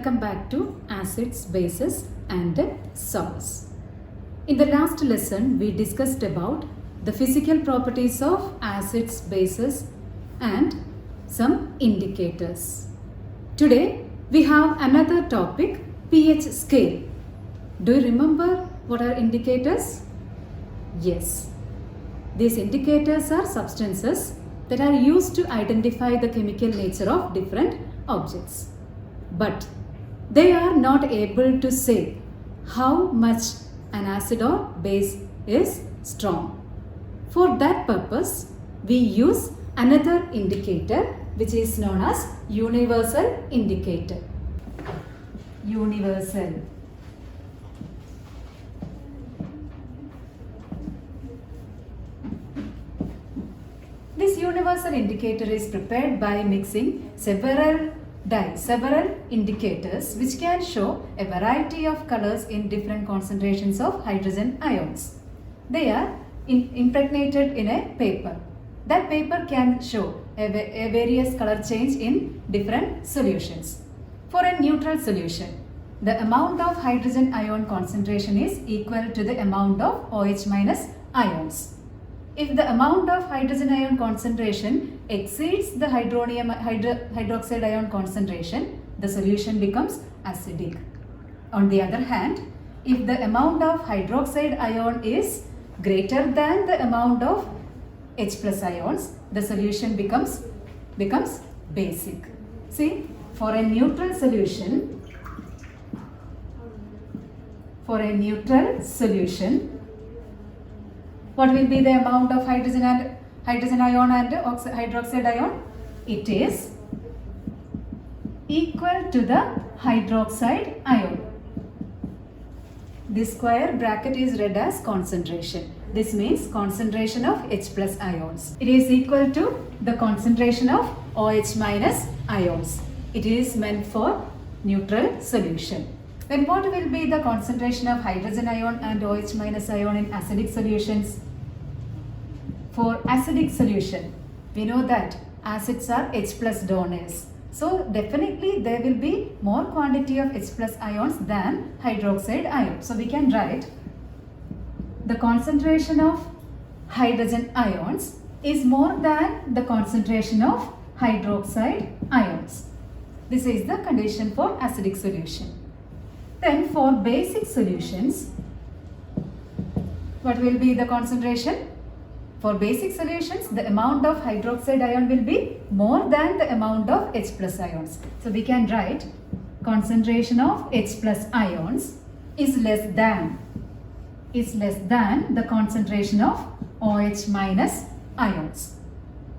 welcome back to acids, bases and salts. In the last lesson, we discussed about the physical properties of acids, bases and some indicators. Today, we have another topic, pH scale. Do you remember what are indicators? Yes. These indicators are substances that are used to identify the chemical nature of different objects. But they are not able to say how much an acid or base is strong. For that purpose, we use another indicator which is known as universal indicator. Universal. This universal indicator is prepared by mixing several indicators which can show a variety of colors in different concentrations of hydrogen ions. They are impregnated in a paper. That paper can show a various color change in different solutions. For a neutral solution, the amount of hydrogen ion concentration is equal to the amount of OH minus ions. If the amount of hydrogen ion concentration exceeds the hydroxide ion concentration, the solution becomes acidic. On the other hand, if the amount of hydroxide ion is greater than the amount of H plus ions, the solution becomes basic. See, for a neutral solution, what will be the amount of hydrogen ion and hydroxide ion? It is equal to the hydroxide ion. This square bracket is read as concentration. This means concentration of H plus ions. It is equal to the concentration of OH minus ions. It is meant for neutral solution. Then what will be the concentration of hydrogen ion and OH minus ion in acidic solutions? For acidic solution, we know that acids are H plus donors. So definitely there will be more quantity of H plus ions than hydroxide ion. So we can write the concentration of hydrogen ions is more than the concentration of hydroxide ions. This is the condition for acidic solution. Then for basic solutions, what will be the concentration? For basic solutions, the amount of hydroxide ion will be more than the amount of H plus ions. So we can write concentration of H plus ions is less than the concentration of OH minus ions.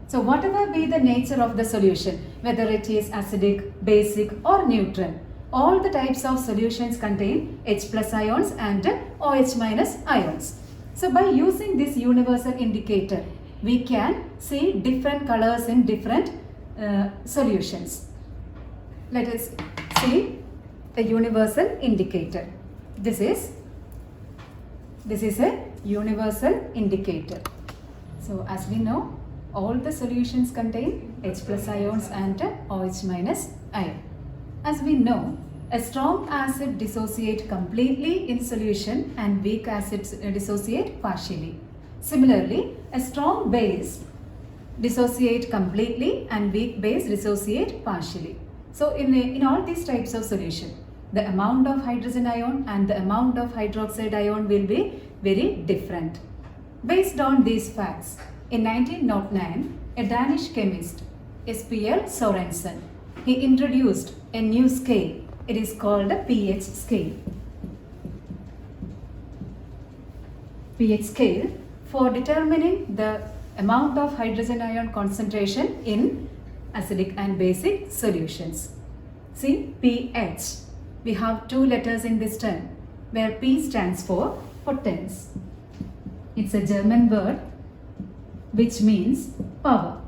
So whatever be the nature of the solution, whether it is acidic, basic or neutral, all the types of solutions contain H plus ions and OH minus ions. So by using this universal indicator, we can see different colors in different solutions. Let us see a universal indicator. This is a universal indicator. So as we know, all the solutions contain H plus ions and OH minus ion. As we know, a strong acid dissociate completely in solution and weak acids dissociate partially. Similarly, a strong base dissociate completely and weak base dissociate partially. So in all these types of solution, the amount of hydrogen ion and the amount of hydroxide ion will be very different. Based on these facts, in 1909, a Danish chemist, S.P.L. Sorensen, he introduced a new scale. It is called the pH scale. pH scale for determining the amount of hydrogen ion concentration in acidic and basic solutions. See, pH. We have two letters in this term, where P stands for potence. It's a German word which means power.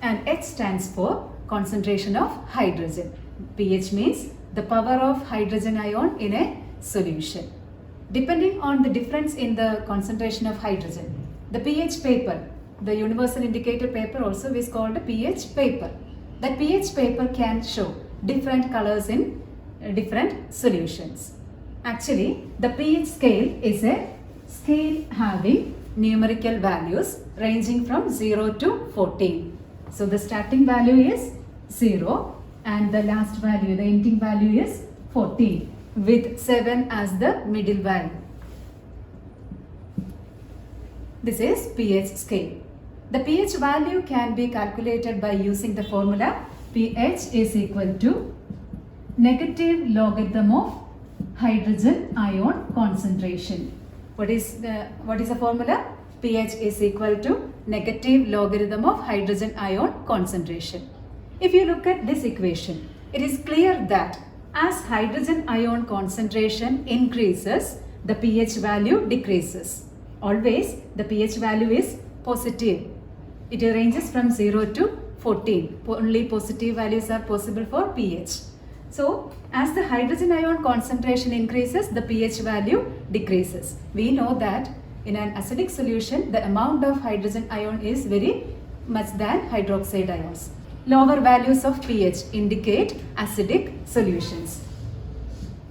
And H stands for concentration of hydrogen. pH means the power of hydrogen ion in a solution. Depending on the difference in the concentration of hydrogen, the pH paper, the universal indicator paper also is called a pH paper. That pH paper can show different colors in different solutions. Actually, the pH scale is a scale having numerical values ranging from 0 to 14. So the starting value is 0 and the last value, the ending value is 14 with 7 as the middle value. This is pH scale. The pH value can be calculated by using the formula pH is equal to negative logarithm of hydrogen ion concentration. What is the formula? pH is equal to negative logarithm of hydrogen ion concentration. If you look at this equation, it is clear that as hydrogen ion concentration increases, the pH value decreases. Always the pH value is positive. It ranges from 0 to 14. Only positive values are possible for pH. So, as the hydrogen ion concentration increases, the pH value decreases. We know that in an acidic solution, the amount of hydrogen ion is very much than hydroxide ions. Lower values of pH indicate acidic solutions.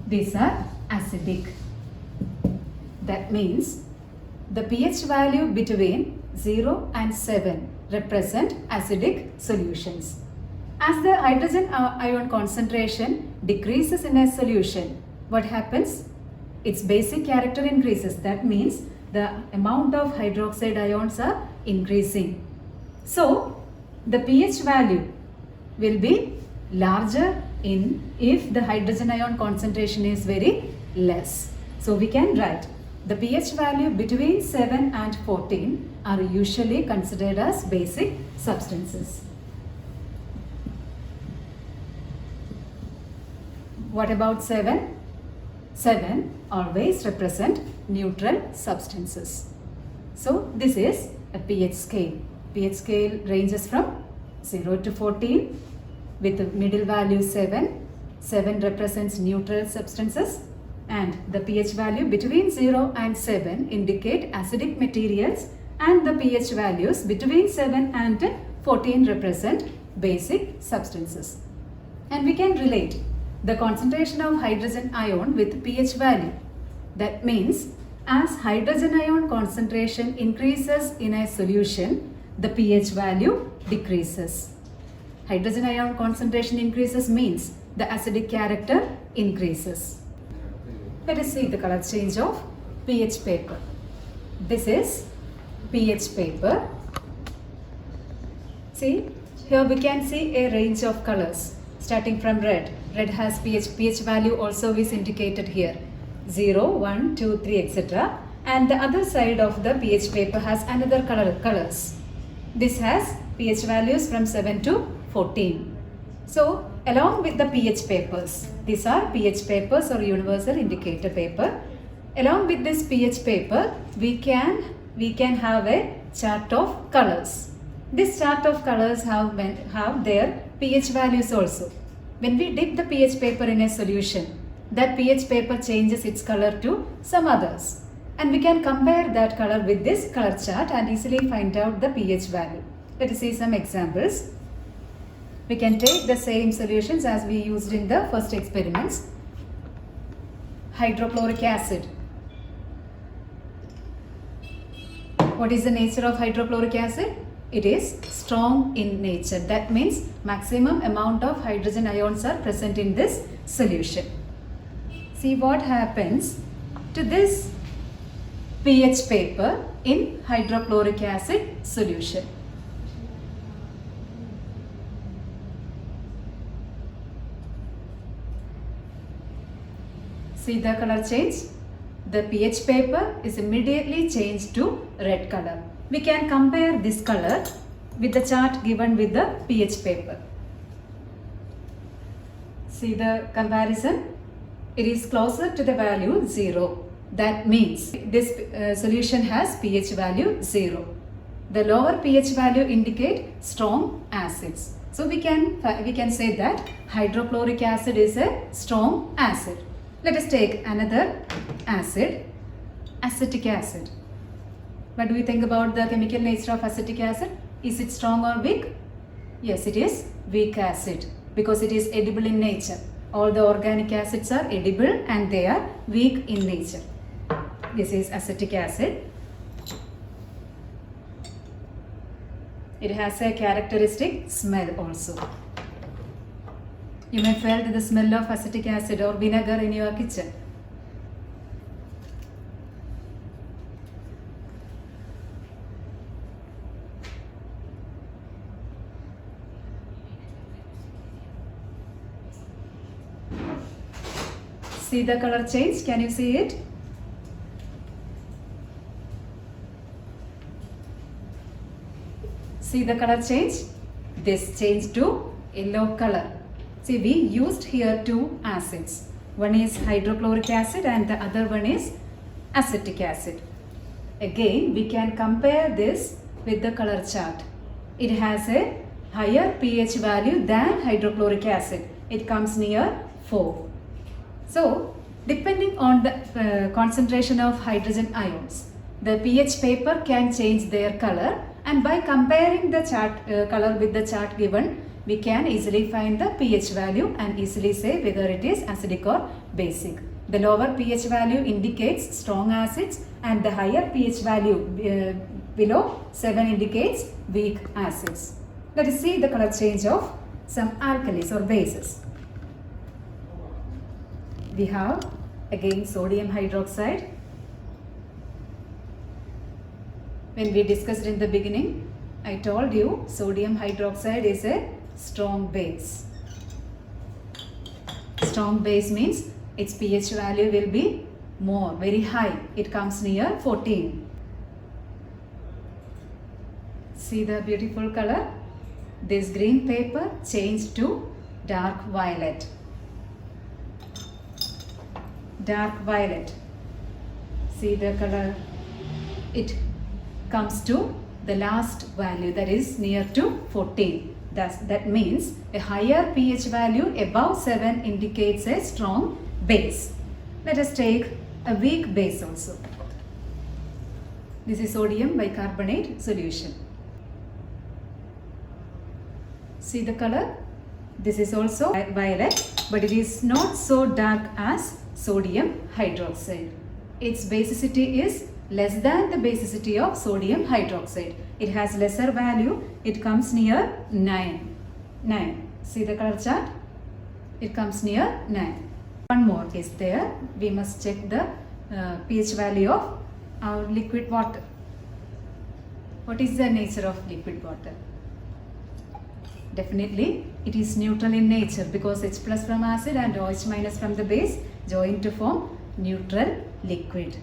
These are acidic. That means the pH value between 0 and 7 represent acidic solutions. As the hydrogen ion concentration decreases in a solution, what happens? Its basic character increases. That means the amount of hydroxide ions are increasing. So, the pH value will be larger if the hydrogen ion concentration is very less. So, we can write the pH value between 7 and 14 are usually considered as basic substances. What about 7? 7 always represent neutral substances. So this is a pH scale. pH scale ranges from 0 to 14 with the middle value 7. 7 represents neutral substances and the pH value between 0 and 7 indicate acidic materials and the pH values between 7 and 14 represent basic substances. And we can relate the concentration of hydrogen ion with pH value. That means as hydrogen ion concentration increases in a solution, the pH value decreases. Hydrogen ion concentration increases means the acidic character increases. Let us see the color change of pH paper. This is pH paper. See, here we can see a range of colors starting from red. Red has pH value also is indicated here. 0, 1, 2, 3, etc. And the other side of the pH paper has another colors. This has pH values from 7 to 14. So, along with the pH papers, these are pH papers or universal indicator paper. Along with this pH paper, we can have a chart of colors. This chart of colors have their pH values also. When we dip the pH paper in a solution, that pH paper changes its color to some others. And we can compare that color with this color chart and easily find out the pH value. Let us see some examples. We can take the same solutions as we used in the first experiments. Hydrochloric acid. What is the nature of hydrochloric acid? It is strong in nature. That means maximum amount of hydrogen ions are present in this solution. See what happens to this pH paper in hydrochloric acid solution. See the color change? The pH paper is immediately changed to red color. We can compare this color with the chart given with the pH paper. See the comparison? It is closer to the value 0. That means this solution has pH value 0. The lower pH value indicate strong acids. So we can say that hydrochloric acid is a strong acid. Let us take another acid, acetic acid. What do we think about the chemical nature of acetic acid? Is it strong or weak? Yes, it is weak acid. because it is edible in nature. All the organic acids are edible and they are weak in nature. This is acetic acid. It has a characteristic smell also. You may feel the smell of acetic acid or vinegar in your kitchen. See the color change? Can you see it? See the color change? This changed to yellow color. See, we used here two acids. One is hydrochloric acid and the other one is acetic acid. Again, we can compare this with the color chart. It has a higher pH value than hydrochloric acid. It comes near 4. So, depending on the concentration of hydrogen ions, the pH paper can change their color, and by comparing the chart color with the chart given, we can easily find the pH value and easily say whether it is acidic or basic. The lower pH value indicates strong acids and the higher pH value below 7 indicates weak acids. Let us see the color change of some alkalis or bases. We have again sodium hydroxide. When we discussed in the beginning, I told you sodium hydroxide is a strong base. Strong base means its pH value will be more, very high. It comes near 14. See the beautiful color? This green paper changed to dark violet. Dark violet. See the color? It comes to the last value, that is near to 14. That means a higher pH value above 7 indicates a strong base. Let us take a weak base also. This is sodium bicarbonate solution. See the color? This is also violet, but it is not so dark as sodium hydroxide. Its basicity is less than the basicity of sodium hydroxide. It has lesser value. It comes near 9. See the color chart? It comes near 9. One more is there. We must check the pH value of our liquid water. What is the nature of liquid water? Definitely it is neutral in nature because H plus from acid and OH minus from the base join to form neutral liquid.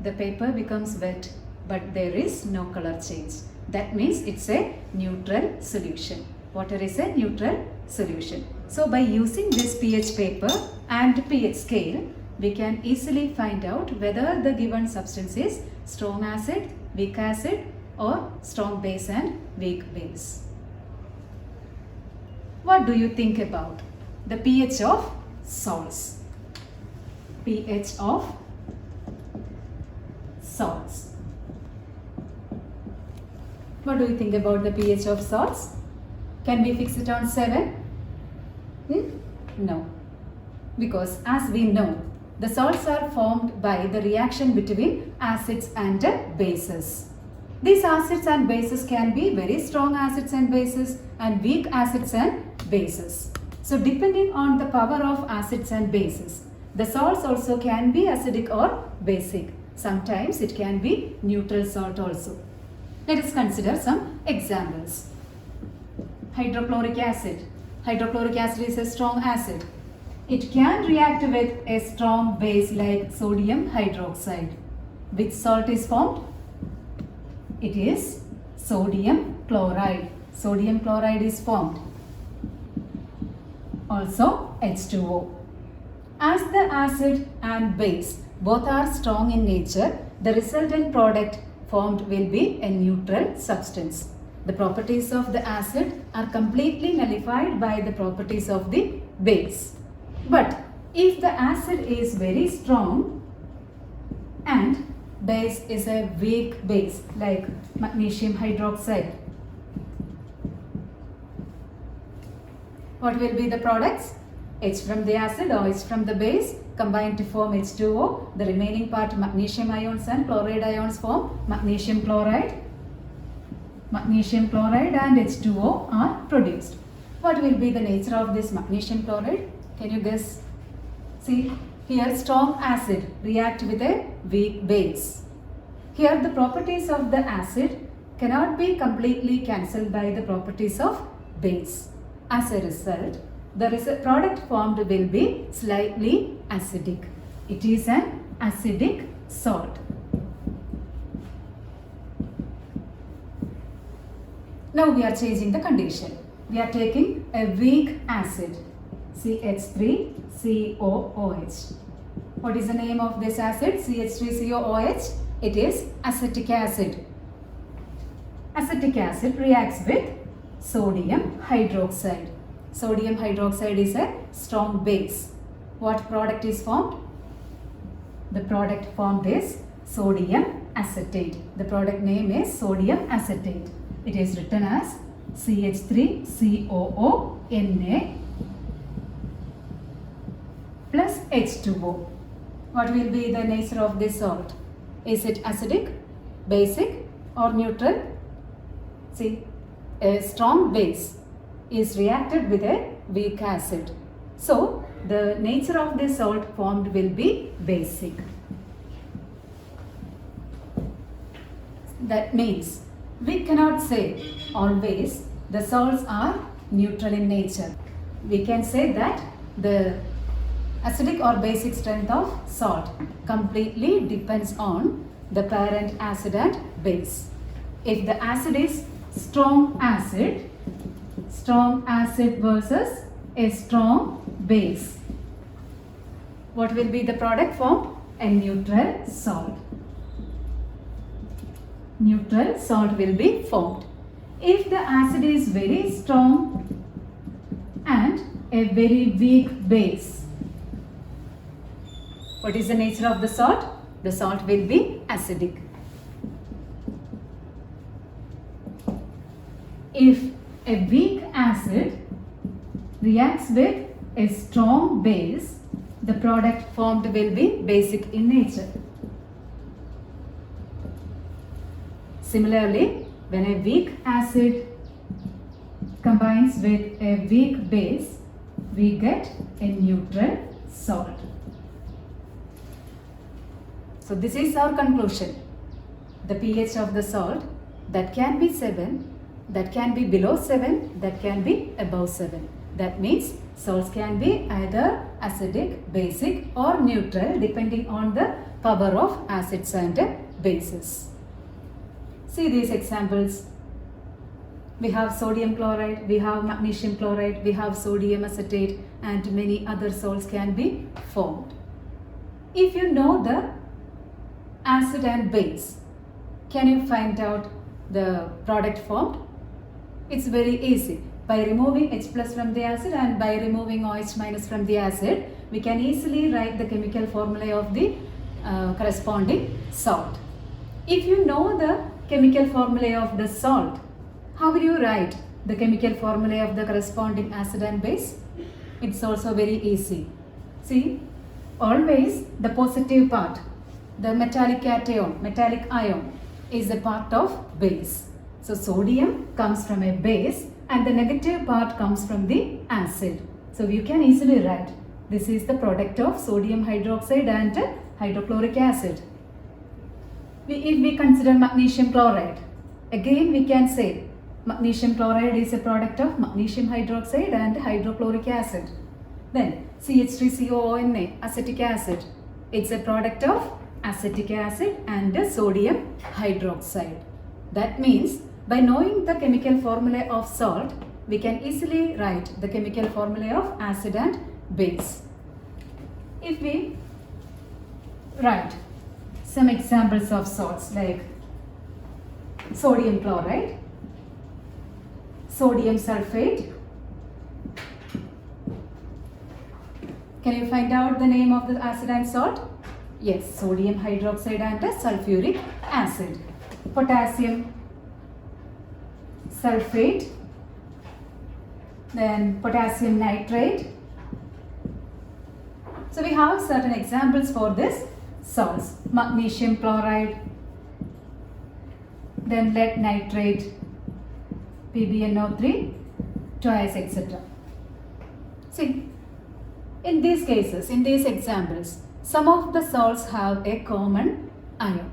The paper becomes wet, but there is no color change. That means it's a neutral solution. Water is a neutral solution. So by using this pH paper and pH scale, we can easily find out whether the given substance is strong acid, weak acid, or strong base and weak base. What do you think about the pH of salts? pH of salts. What do you think about the pH of salts? Can we fix it on 7? No. Because as we know, the salts are formed by the reaction between acids and bases. These acids and bases can be very strong acids and bases and weak acids and bases. So depending on the power of acids and bases, the salts also can be acidic or basic. Sometimes it can be neutral salt also. Let us consider some examples. Hydrochloric acid. Hydrochloric acid is a strong acid. It can react with a strong base like sodium hydroxide. Which salt is formed? It is sodium chloride. Sodium chloride is formed. Also H2O. As the acid and base both are strong in nature, the resultant product formed will be a neutral substance. The properties of the acid are completely nullified by the properties of the base. But if the acid is very strong and base is a weak base like magnesium hydroxide. What will be the products? H from the acid, OH from the base combine to form H2O. The remaining part magnesium ions and chloride ions form magnesium chloride. Magnesium chloride and H2O are produced. What will be the nature of this magnesium chloride? Can you guess? See, here strong acid react with a weak base. Here the properties of the acid cannot be completely cancelled by the properties of base. As a result, the product formed will be slightly acidic. It is an acidic salt. Now we are changing the condition. We are taking a weak acid, CH3COOH. What is the name of this acid? CH3COOH. It is acetic acid. Acetic acid reacts with sodium hydroxide. Sodium hydroxide is a strong base. What product is formed? The product formed is sodium acetate. The product name is sodium acetate. It is written as CH3COONA plus H2O. What will be the nature of this salt? Is it acidic, basic or neutral? See, a strong base is reacted with a weak acid. So, the nature of this salt formed will be basic. That means we cannot say always the salts are neutral in nature. We can say that the acidic or basic strength of salt completely depends on the parent acid and base. If the acid is strong acid versus a strong base, what will be the product formed? A neutral salt. Neutral salt will be formed. If the acid is very strong and a very weak base, what is the nature of the salt? The salt will be acidic. If a weak acid reacts with a strong base, the product formed will be basic in nature. Similarly, when a weak acid combines with a weak base, we get a neutral salt. So this is our conclusion. The pH of the salt that can be 7, that can be below 7, that can be above 7. That means salts can be either acidic, basic or neutral depending on the power of acids and bases. See these examples. We have sodium chloride, we have magnesium chloride, we have sodium acetate and many other salts can be formed. If you know the acid and base, can you find out the product formed? It's very easy. By removing H plus from the acid and by removing OH minus from the acid, we can easily write the chemical formulae of the corresponding salt. If you know the chemical formulae of the salt, how will you write the chemical formulae of the corresponding acid and base? It's also very easy. See, always the positive part, the metallic cation, metallic ion is a part of base. So sodium comes from a base and the negative part comes from the acid. So you can easily write this is the product of sodium hydroxide and hydrochloric acid. If we consider magnesium chloride, again we can say magnesium chloride is a product of magnesium hydroxide and hydrochloric acid. Then CH3COONA, acetic acid, it's a product of acetic acid and sodium hydroxide. That means by knowing the chemical formula of salt, we can easily write the chemical formula of acid and base. If we write some examples of salts like sodium chloride, sodium sulfate, can you find out the name of the acid and salt? Yes, sodium hydroxide and sulfuric acid. Potassium sulfate, then potassium nitrate. So we have certain examples for this salts. Magnesium chloride, then lead nitrate, PbNO3 twice, etc. See, in these cases, in these examples, some of the salts have a common ion.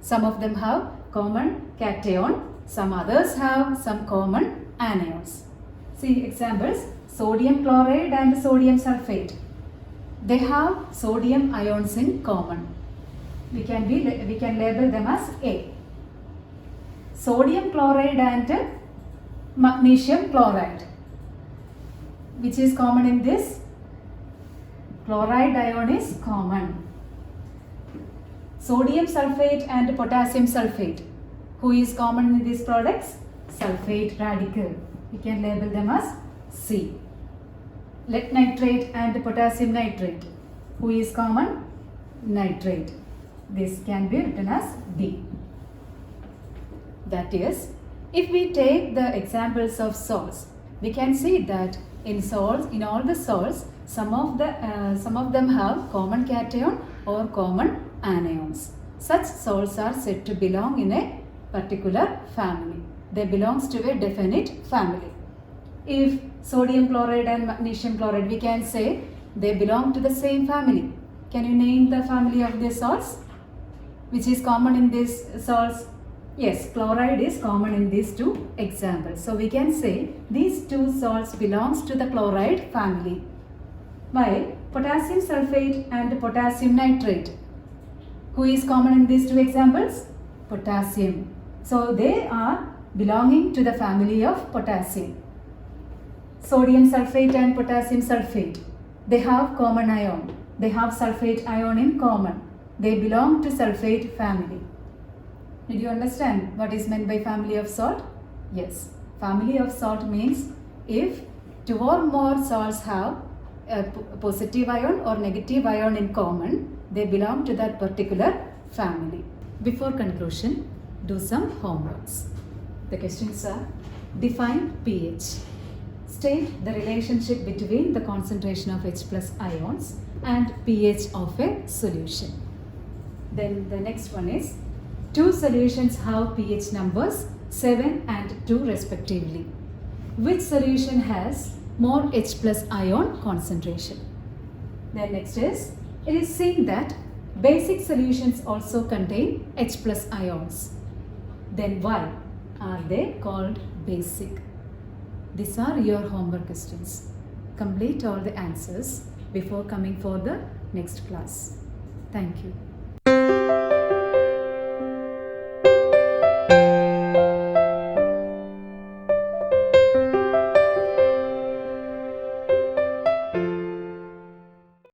Some of them have common cation, some others have some common anions. See examples, sodium chloride and sodium sulfate. They have sodium ions in common. We can label them as A. Sodium chloride and magnesium chloride. Which is common in this? Chloride ion is common. Sodium sulfate and potassium sulfate. Who is common in these products? Sulfate radical. We can label them as C. Lead nitrate and potassium nitrate. Who is common? Nitrate. This can be written as D. That is, if we take the examples of salts, we can see that in all the salts, some of them have common cation or common anions. Such salts are said to belong in a particular family. They belongs to a definite family. If sodium chloride and magnesium chloride, we can say they belong to the same family. Can you name the family of these salts? Which is common in these salts? Yes, chloride is common in these two examples. So we can say these two salts belongs to the chloride family. While potassium sulfate and potassium nitrate, who is common in these two examples? Potassium. So they are belonging to the family of potassium. Sodium sulfate and potassium sulfate, they have common ion. They have sulfate ion in common. They belong to sulfate family. Did you understand what is meant by family of salt? Yes, family of salt means if two or more salts have a positive ion or negative ion in common, they belong to that particular family. Before conclusion, do some homeworks. The questions are: define pH. State the relationship between the concentration of H plus ions and pH of a solution. Then the next one is: two solutions have pH numbers 7 and 2 respectively. Which solution has more H plus ion concentration? Then next is, it is seen that basic solutions also contain H plus ions. Then why are they called basic? These are your homework questions. Complete all the answers before coming for the next class. Thank you.